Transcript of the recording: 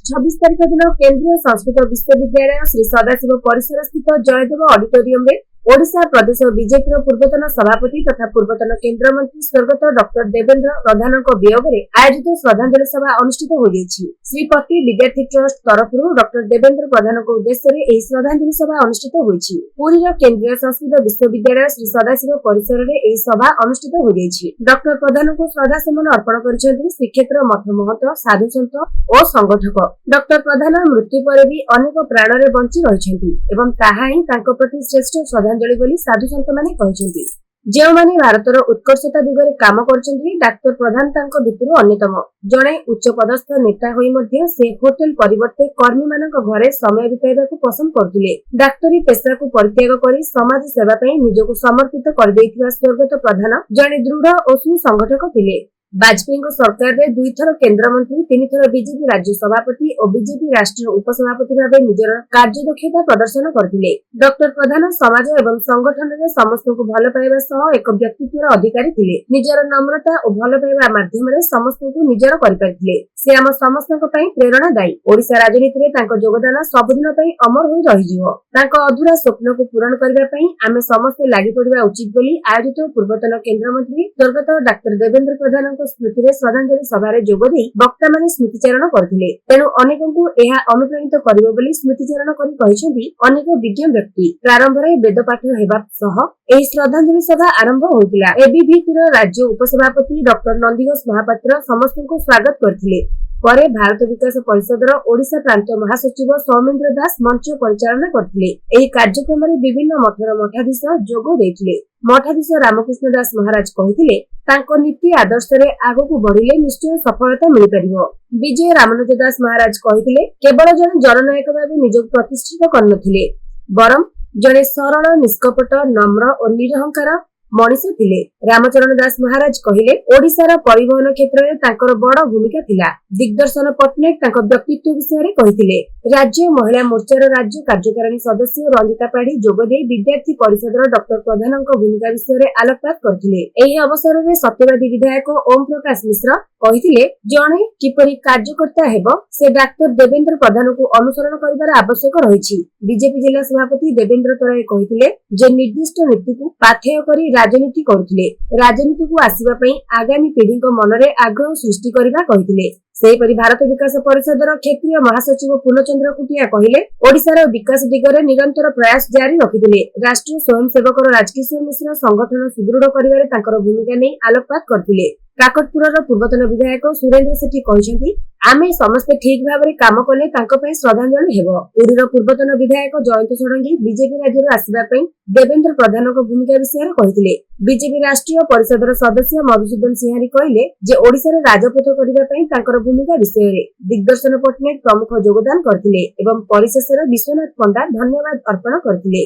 26 तारिख दिन केन्द्रीय संस्कृत विश्वविद्यालय श्री सदाशिव परिसर स्थित जयदेव ऑडिटोरियम में ओडिशा प्रदेश बीजेपी पूर्वतन सभापति तथा पूर्वतन केन्द्रमंत्री स्वर्गत डॉक्टर देवेन्द्र प्रधान वियोग में आयोजित श्रद्धांजलि सभा अनुष्ठित हो श्रीपति विद्यार्थी ट्रस्ट तरफ डॉक्टर देवेन्द्र प्रधान उद्देश्य श्रद्धांजलि सभा अनुष्ठित होती पुरी केन्द्रीय संस्कृत विश्वविद्यालय श्री सदाशिव परिसर में सभा अनुष्ठित हो डॉक्टर प्रधान को श्रद्धा सुमन अर्पण कर श्रीक्षेत्र मठ महंत साधुसंत और संगठक डॉक्टर प्रधान मृत्यु पर भी अनेक प्राण बंची रही प्रति श्रेष्ठ श्रद्धांजलि बोली साधुसंत माने कहते जो माने भारतर उत्कर्षता दिगरे काम करछन्ती डॉक्टर प्रधान तांको भितरु अन्यतम जणे उच्च पदस्थ नेता होई मध्ये से होटल परिवर्ते कर्मी मानक घरे समय बिताइबाकु पसंद करथिले। डाक्टरी पेशा को परित्याग करी समाज सेवा पई निजको समर्पित कर दैथिबा स्वर्गत प्रधान जणे दृढ़ और सुसंगठक थिले। वाजपेयी सरकार में 2 थर केन्द्र मंत्री 3 थर बीजेपी राज्य सभापति और बीजेपी राष्ट्रीय उपसभापति भाव निजर कार्यदक्षता प्रदर्शन करथिले। डॉक्टर प्रधान समाज एवं संगठन में समस्त को भल पाइबा सह एक व्यक्तित्वर अधिकारी थिले। निजर नम्रता और भल पाइबा माध्यम रे समस्त को निजर करि पारिथिले। से आम समस्त पई प्रेरणादायी। ओडिशा राजनीति रे तांको योगदान सबदिन पई अमर होई रहिजिवो। तांको अधूरा स्वप्न को पूरण करबा पई आमे समस्त लागि पड़िबा उचित बोली आयोजित पूर्वतन केन्द्र मंत्री स्वर्गत डॉक्टर देवेन्द्र प्रधान स्मृति रे श्रद्धांजलि सभा रे जोग देई वक्ता माने स्मृतिचारण करथिले। तेनु अनेकଙ୍କୁ ଏହା ଅନୁପ୍ରାଣିତ କରିବ ବୋଲି ସ୍ମୃତିଚାରଣ କରି କହିଛନ୍ତି ଅନେକ ବିଜ୍ଞ ବ୍ୟକ୍ତି। ପ୍ରାରମ୍ଭରେ ବେଦ ପାଠ ହେବା ସହ ଏହି ଶ୍ରଦ୍ଧାଞ୍ଜଳି ସଭା ଆରମ୍ଭ ହୋଇଥିଲା। ଏବିଭିପିର ରାଜ୍ୟ ଉପସଭାପତି ଡକ୍ଟର ନନ୍ଦିଘୋଷ ମହାପାତ୍ର ସମସ୍ତଙ୍କୁ ସ୍ୱାଗତ କରିଥିଲେ। ପରେ ଭାରତ विकास परिषदर ओडिशा प्रांत महासचिव सौमेन्द्र दास मंच परिचालन करथिले। ଏହି କାର୍ଯ୍ୟକ୍ରମରେ ବିଭିନ୍ନ ମଠର ମଠାଧୀଶ ଯୋଗ ଦେଇଥିଲେ। मठाधीश रामकृष्ण दास महाराज कहिथिले तांको नीति आदर्श रे आगो बढ़िले निश्चय सफलता मिल परिबो। विजय रामानुज दास महाराज कहिथिले केवल जन जननायक भाबे निजक प्रतिष्ठित करनथिले बरम जने सरल निष्कपट नम्र और निरहंकार मनीष थिले। रामचरण दास महाराज कहिले ओडिशार परिवहन क्षेत्र में तांकर बड़ भूमिका थिला। दिग्दर्शन पट्टनायक तांको व्यक्तित्व विषय रे कहिथिले। राज्य महिला मोर्चार राज्य कार्यकारिणी सदस्य रंजिता पाढ़ी जोग दे विद्यार्थी परिषदर डॉक्टर प्रधानक भूमिका विषय रे आलोकपात करथिले। एही अवसर रे सत्यवादी विधायक ओम प्रकाश मिश्र कहिथिले जणे किपरि कार्यकर्ता हेबो से डॉक्टर देवेन्द्र प्रधान को अनुसरण करिबार आवश्यक रहिछि। बीजेपी जिला सभापति देवेन्द्र तराई कहिथिले जे निर्दिष्ट नीति को पाथेय करी राजनीति करुथिले। राजनीति को आसीबा पई आगामी पीढ़ी को मनरे आग्रह सृष्टि करिबा कहिथिले। सेहीपरि भारत विकास परिषदर क्षेत्रीय महासचिव पूर्णचंद्र कुटिया कहिले ओडिशार विकास दिगरे निरंतर प्रयास जारी रखिथिले। राष्ट्रीय स्वयंसेवक राजकिशोर मिश्र संगठन सुदृढ़ करिबारे तांकर भूमिका नै आलोकपात करथिले। काकटपुरर पूर्वतन विधायक सुरेन्द्र सेठी कहिसेंती आमे समस्त ठीक भाबरे काम कले तांको पई श्रद्धांजलि हेबो। पुरीर पूर्वतन विधायक जयंत षडंगी बीजेपी राज्यर आसीबा पई देवेन्द्र प्रधानक भूमिका विषय कहिथिले। बीजेपी राष्ट्रीय परिषदर सदस्य मधुसूदन सिंहारी कहिले जे ओडिशार राजपथ करिबा पई तांकर भूमिका विषय रे दिग्दर्शन पट्टनायक प्रमुख योगदान करथिले एवं परिशेषर विश्वनाथ पंडा धन्यवाद अर्पण करथिले।